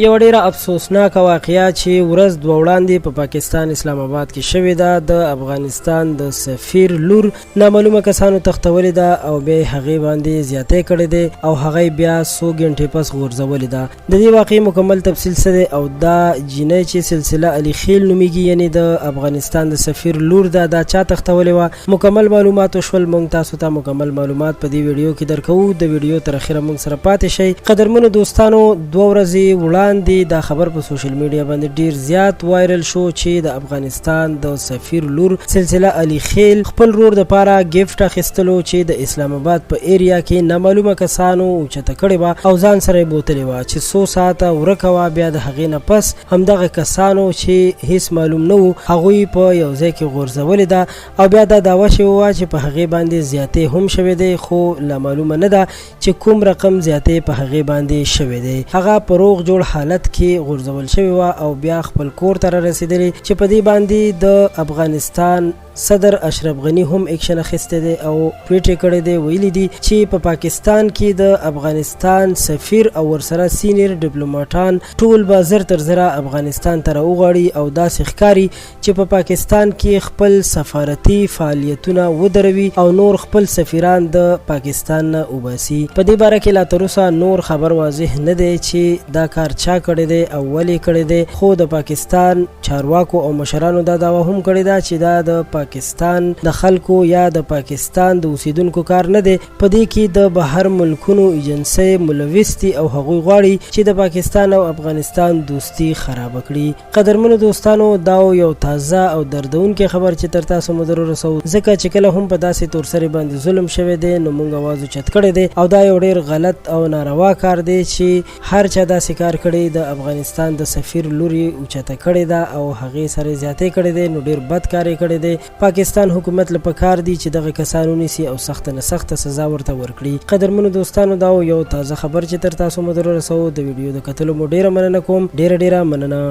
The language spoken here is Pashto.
یو ډیره افسوسناک واقعیا چې ورځ دوه وړاندې په پاکستان اسلام آباد کې شوې ده. د افغانستان د سفیر لور نامعلومه کسانو تختولې ده او بیا هغې باندې زیاتی کړی دی او هغې بیا څو ګنټې پس غورځولې ده. د دې واقعې مکمل تفصیل څه دی او دا جینۍ چې سلسله علي خیل نومیږي یعنی د افغانستان د سفیر لور ده دا چا تختولې وه مکمل معلومات وشول. موږ تاسو ته مکمل معلومات په دې ویډیو کې درکوو. د ویډیو تر اخره موږ سره پاتې شئ. قدرمنو دوستانو، 2 ورځې وړاندې دا خبر په سوشل میډیا باندې ډیر زیات وایرل شو چې د افغانستان د سفیر لور سلسله علي خیل خپل رور د پاره گیفت اخیستلو چې د اسلام آباد په ایریا کې نامعلومه کسانو اوچته کړې وه او ځان سره یې بوتلې وه چې 100 ساعته ورکه وه. بیا د هغې نه پس همدغه کسانو چې هیڅ معلوم نه وو هغوی په یو ځای کې غورځولې ده او بیا دا دعوه شوې وه چې په هغې باندې زیاتې هم شوې دی خو لا معلومه نه ده چې کوم رقم زیاتې په هغې باندې شوې دی. هغه په روغ جوړ حالت کې غورځول شوی و او بیا خپل کور ته رسیدلی چې په دې باندې د افغانستان صدر اشرف غنی هم اکشن اخیستی دی او ټویټ یې کړی دی. ویلي دي چې په پاکستان کې د افغانستان سفیر او ورسره سینیر ډیپلوماټان ټول به زر تر زره افغانستان ته راوغواړي او داسې ښکاري چې په پاکستان کې خپل سفارتي فعالیتونه ودروي او نور خپل سفیران د پاکستان نه وباسي. په دې باره کې لا تر اوسه نور خبر واضح نه دی چې دا کار چا کړی دی او ولې کړی دی خو د پاکستان چارواکو او مشرانو دا دعوه هم کړې ده چې دا د پاکستان د خلکو یا د پاکستان د اوسیدونکو کار نه دی. په دې کې د بهر ملکونو ایجنسۍ ملوث دي او هغوی غواړي چې د پاکستان او افغانستان دوستي خراب کړي. قدرمنو دوستانو، دا یو تازه او دردونکې خبر چې تر تاسو مو در ورسوو ځکه چې کله هم په داسې تورسرې باندې ظلم شوی دی نو موږ اواز اوچت کړی دی او دا یو ډیر غلط او ناروا کار دی چې هر چا داسې کار کړی د افغانستان د سفیر لور یې اوچته کړې ده او هغې سره زیاتی کړی دی نو ډیر بد کار یې کړی دی. پاکستان حکومت له پکار دی چې دغه کسان ونیسي او سخته نه سخته سزا ورته ورکړي. قدرمنو دوستانو، دا یو تازه خبر چې تر تاسو مو در ورسوو. د ویډیو د کتلو مو ډیره مننه کوم. ډیره مننه.